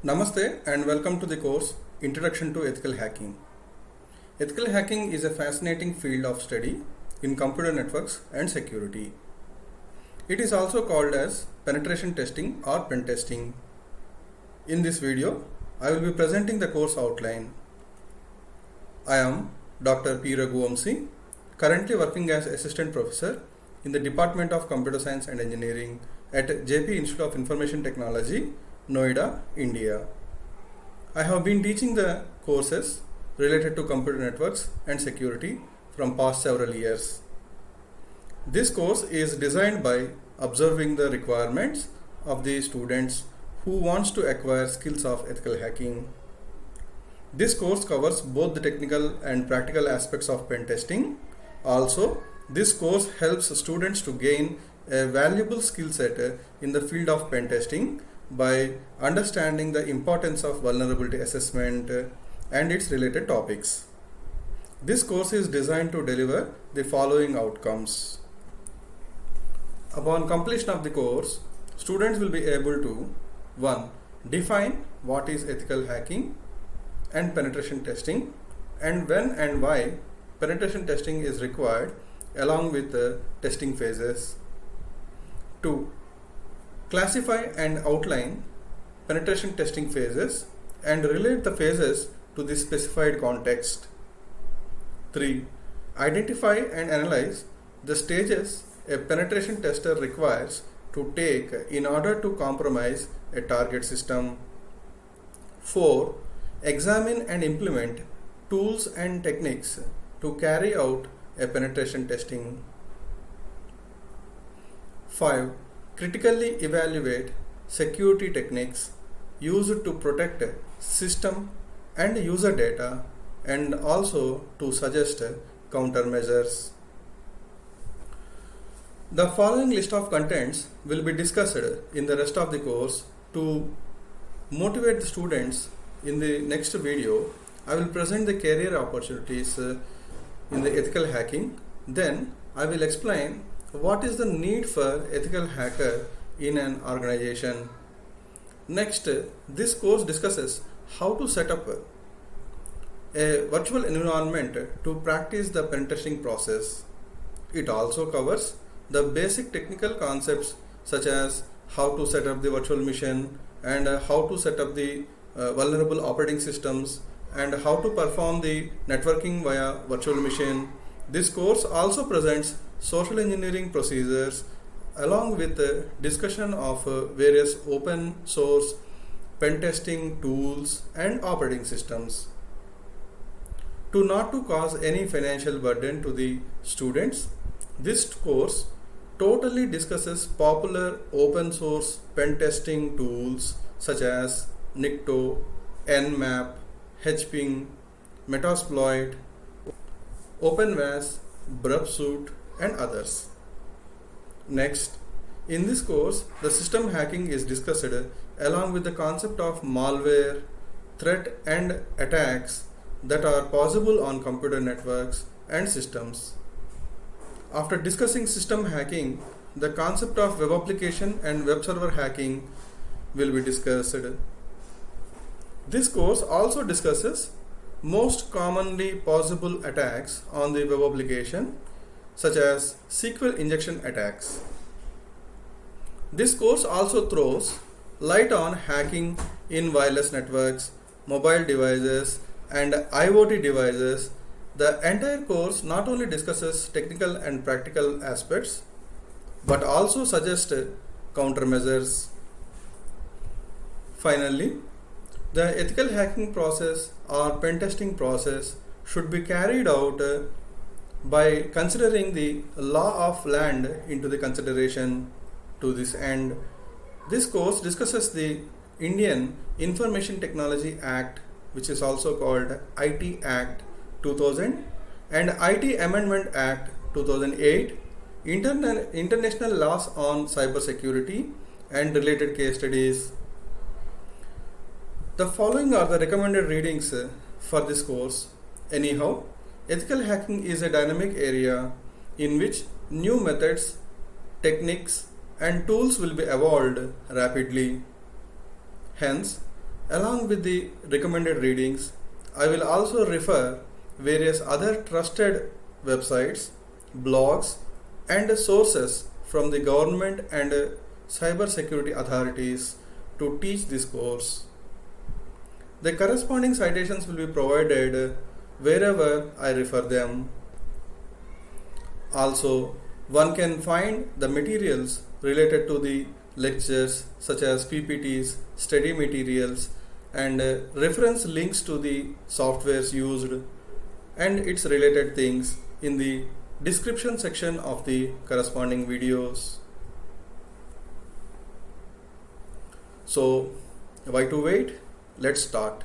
Namaste and welcome to the course Introduction to Ethical Hacking. Ethical hacking is a fascinating field of study in computer networks and security. It is also called as penetration testing or pen testing. In this video, I will be presenting the course outline. I am Dr. P. Raghuvanshi, currently working as Assistant Professor in the Department of Computer Science and Engineering at JP Institute of Information Technology, Noida, India. I have been teaching the courses related to computer networks and security from past several years. This course is designed by observing the requirements of the students who wants to acquire skills of ethical hacking. This course covers both the technical and practical aspects of pen testing. Also, this course helps students to gain a valuable skill set in the field of pen testing by understanding the importance of vulnerability assessment and its related topics. This course is designed to deliver the following outcomes. Upon completion of the course, students will be able to 1. Define what is ethical hacking and penetration testing, and when and why penetration testing is required along with the testing phases. 2. Classify and outline penetration testing phases and relate the phases to the specified context. 3. Identify and analyze the stages a penetration tester requires to take in order to compromise a target system. 4. Examine and implement tools and techniques to carry out a penetration testing. 5. Critically evaluate security techniques used to protect system and user data and also to suggest countermeasures. The following list of contents will be discussed in the rest of the course. To motivate the students, in the next video, I will present the career opportunities in the ethical hacking. Then I will explain what is the need for ethical hacker in an organization. Next, this course discusses how to set up a virtual environment to practice the pen testing process. It also covers the basic technical concepts such as how to set up the virtual machine and how to set up the vulnerable operating systems and how to perform the networking via virtual machine. This course also presents social engineering procedures along with the discussion of various open source pen testing tools and operating systems. Not to cause any financial burden to the students, this course totally discusses popular open source pen testing tools such as Nikto, Nmap, Hping, Metasploit, OpenVAS, Brubsuit, and others. Next, in this course, the system hacking is discussed along with the concept of malware, threat and attacks that are possible on computer networks and systems. After discussing system hacking, the concept of web application and web server hacking will be discussed. This course also discusses most commonly possible attacks on the web application, such as SQL injection attacks. This course also throws light on hacking in wireless networks, mobile devices, and IoT devices. The entire course not only discusses technical and practical aspects, but also suggests countermeasures. Finally, the ethical hacking process or pen testing process should be carried out by considering the law of land into the consideration. To this end, this course discusses the Indian Information Technology Act, which is also called IT Act 2000, and IT Amendment Act 2008, international laws on cybersecurity and related case studies. The following are the recommended readings for this course. Anyhow, ethical hacking is a dynamic area in which new methods, techniques, and tools will be evolved rapidly. Hence, Along with the recommended readings, I will also refer various other trusted websites, blogs, and sources from the government and cyber security authorities to teach this course. The corresponding citations will be provided wherever I refer them. Also, one can find the materials related to the lectures such as PPTs, study materials, and reference links to the softwares used and its related things in the description section of the corresponding videos. So, why to wait? Let's start.